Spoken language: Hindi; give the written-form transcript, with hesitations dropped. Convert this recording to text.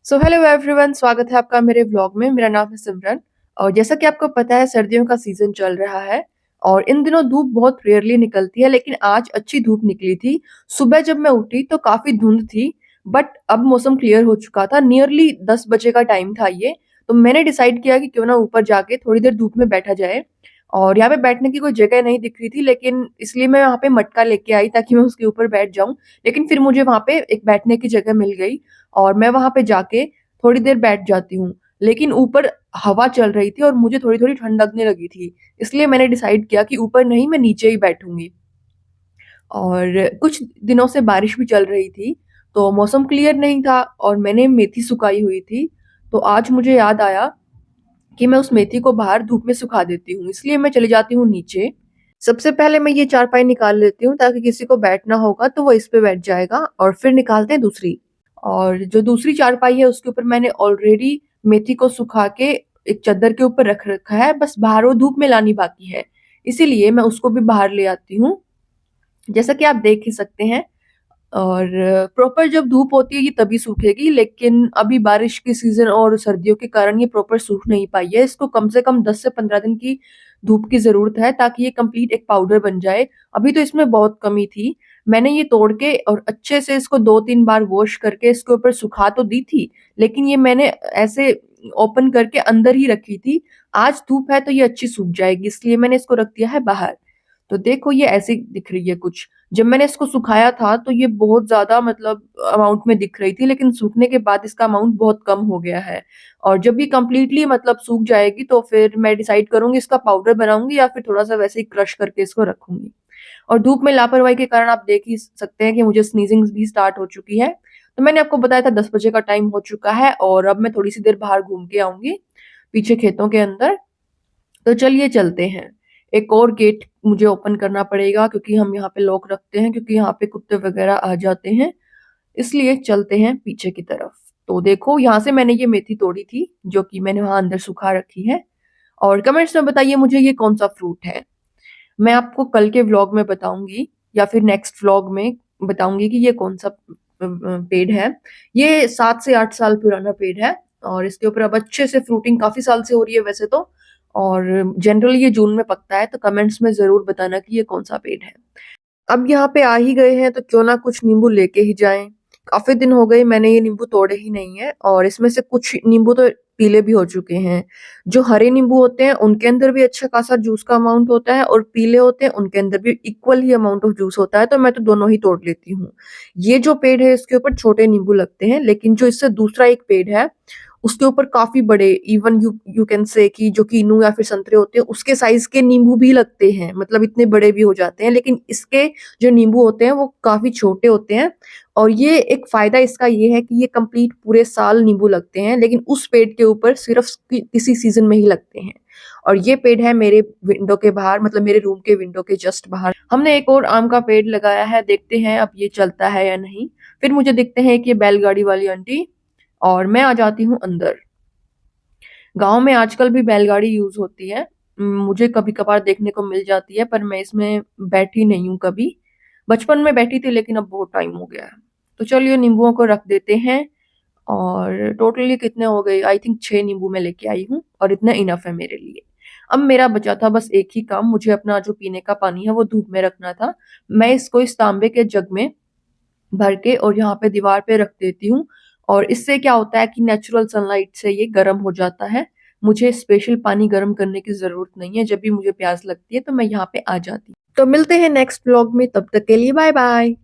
सो हेलो एवरीवन, स्वागत है आपका मेरे व्लॉग में। मेरा नाम है सिमरन और जैसा कि आपको पता है सर्दियों का सीजन चल रहा है और इन दिनों धूप बहुत रेयरली निकलती है, लेकिन आज अच्छी धूप निकली थी। सुबह जब मैं उठी तो काफी धुंध थी, बट अब मौसम क्लियर हो चुका था। नियरली 10 बजे का टाइम था ये। तो मैंने डिसाइड किया कि क्यों ना ऊपर जाके थोड़ी देर धूप में बैठा जाए। और यहाँ पे बैठने की कोई जगह नहीं दिख रही थी, लेकिन इसलिए मैं यहाँ पे मटका लेके आई ताकि मैं उसके ऊपर बैठ जाऊं। लेकिन फिर मुझे वहां पे एक बैठने की जगह मिल गई और मैं वहां पे जाके थोड़ी देर बैठ जाती हूँ। लेकिन ऊपर हवा चल रही थी और मुझे थोड़ी थोड़ी ठंड लगने लगी थी, इसलिए मैंने डिसाइड किया कि ऊपर नहीं, मैं नीचे ही बैठूंगी। और कुछ दिनों से बारिश भी चल रही थी, तो मौसम क्लियर नहीं था और मैंने मेथी सुखाई हुई थी। तो आज मुझे याद आया कि मैं उस मेथी को बाहर धूप में सुखा देती हूँ, इसलिए मैं चली जाती हूँ नीचे। सबसे पहले मैं ये चारपाई निकाल लेती हूँ ताकि किसी को बैठना होगा तो वो इस पे बैठ जाएगा, और फिर निकालते हैं दूसरी। और जो दूसरी चारपाई है उसके ऊपर मैंने ऑलरेडी मेथी को सुखा के एक चादर के ऊपर रख रखा है, बस बाहर वो धूप में लानी बाकी है। इसीलिए मैं उसको भी बाहर ले आती हूँ, जैसा कि आप देख ही सकते हैं। और प्रॉपर जब धूप होती है ये तभी सूखेगी, लेकिन अभी बारिश की सीजन और सर्दियों के कारण ये प्रॉपर सूख नहीं पाई है। इसको कम से कम 10 से 15 दिन की धूप की जरूरत है ताकि ये कंप्लीट एक पाउडर बन जाए। अभी तो इसमें बहुत कमी थी। मैंने ये तोड़ के और अच्छे से इसको 2-3 बार वॉश करके इसके ऊपर सुखा तो दी थी, लेकिन ये मैंने ऐसे ओपन करके अंदर ही रखी थी। आज धूप है तो ये अच्छी सूख जाएगी, इसलिए मैंने इसको रख दिया है बाहर। तो देखो ये ऐसी दिख रही है कुछ। जब मैंने इसको सुखाया था तो ये बहुत ज्यादा मतलब अमाउंट में दिख रही थी, लेकिन सूखने के बाद इसका अमाउंट बहुत कम हो गया है। और जब ये कंप्लीटली मतलब सूख जाएगी तो फिर मैं डिसाइड करूंगी इसका पाउडर बनाऊंगी या फिर थोड़ा सा वैसे ही क्रश करके इसको रखूंगी। और धूप में लापरवाही के कारण आप देख ही सकते हैं कि मुझे स्नीजिंग भी स्टार्ट हो चुकी है। तो मैंने आपको बताया था 10 बजे का टाइम हो चुका है और अब मैं थोड़ी सी देर बाहर घूम के आऊंगी पीछे खेतों के अंदर। तो चलिए चलते हैं। एक और गेट मुझे ओपन करना पड़ेगा क्योंकि हम यहाँ पे लॉक रखते हैं, क्योंकि यहाँ पे कुत्ते वगैरह आ जाते हैं। इसलिए चलते हैं पीछे की तरफ। तो देखो यहाँ से मैंने ये मेथी तोड़ी थी जो कि मैंने वहां अंदर सुखा रखी है। और कमेंट्स में बताइए मुझे ये कौन सा फ्रूट है। मैं आपको कल के व्लॉग में बताऊंगी या फिर नेक्स्ट व्लॉग में बताऊंगी कि ये कौन सा पेड़ है। ये 7 से 8 साल पुराना पेड़ है और इसके ऊपर अब अच्छे से फ्रूटिंग काफी साल से हो रही है वैसे तो। और जनरली ये जून में पकता है, तो कमेंट्स में जरूर बताना कि ये कौन सा पेड़ है। अब यहाँ पे आ ही गए हैं तो क्यों ना कुछ नींबू लेके ही जाएं। काफी दिन हो गए मैंने ये नींबू तोड़े ही नहीं है, और इसमें से कुछ नींबू तो पीले भी हो चुके हैं। जो हरे नींबू होते हैं उनके अंदर भी अच्छा खासा जूस का अमाउंट होता है, और पीले होते हैं उनके अंदर भी equal he amount of juice होता है, तो मैं तो दोनों ही तोड़ लेती हूँ। ये जो पेड़ है इसके ऊपर छोटे नींबू लगते हैं, लेकिन जो इससे दूसरा एक पेड़ है उसके ऊपर काफी बड़े, इवन यू कैन से कि जो कीनू या फिर संतरे होते हैं उसके साइज के नींबू भी लगते हैं, मतलब इतने बड़े भी हो जाते हैं। लेकिन इसके जो नींबू होते हैं वो काफी छोटे होते हैं। और ये एक फायदा इसका ये है कि ये कंप्लीट पूरे साल नींबू लगते हैं, लेकिन उस पेड़ के ऊपर सिर्फ किसी सीजन में ही लगते हैं। और ये पेड़ है मेरे विंडो के बाहर, मतलब मेरे रूम के विंडो के जस्ट बाहर। हमने एक और आम का पेड़ लगाया है, देखते हैं अब ये चलता है या नहीं। फिर मुझे दिखते हैं कि ये बैलगाड़ी वाली आंटी, और मैं आ जाती हूँ अंदर। गांव में आजकल भी बैलगाड़ी यूज होती है। मुझे कभी कभार देखने को मिल जाती है, पर मैं इसमें बैठी नहीं हूँ कभी। बचपन में बैठी थी लेकिन अब बहुत टाइम हो गया है। तो चलिए नींबुओं को रख देते हैं। और टोटली कितने हो गए, आई थिंक 6 नींबू मैं लेके आई हूँ और इतना इनफ है मेरे लिए। अब मेरा बचा था बस एक ही काम, मुझे अपना जो पीने का पानी है वो धूप में रखना था। मैं इसको इस तांबे के जग में भर के और यहाँ पे दीवार पे रख देती हूँ। और इससे क्या होता है कि नेचुरल सनलाइट से ये गर्म हो जाता है। मुझे स्पेशल पानी गर्म करने की जरूरत नहीं है, जब भी मुझे प्यास लगती है तो मैं यहाँ पे आ जाती हूँ। तो मिलते हैं नेक्स्ट व्लॉग में, तब तक के लिए बाय बाय।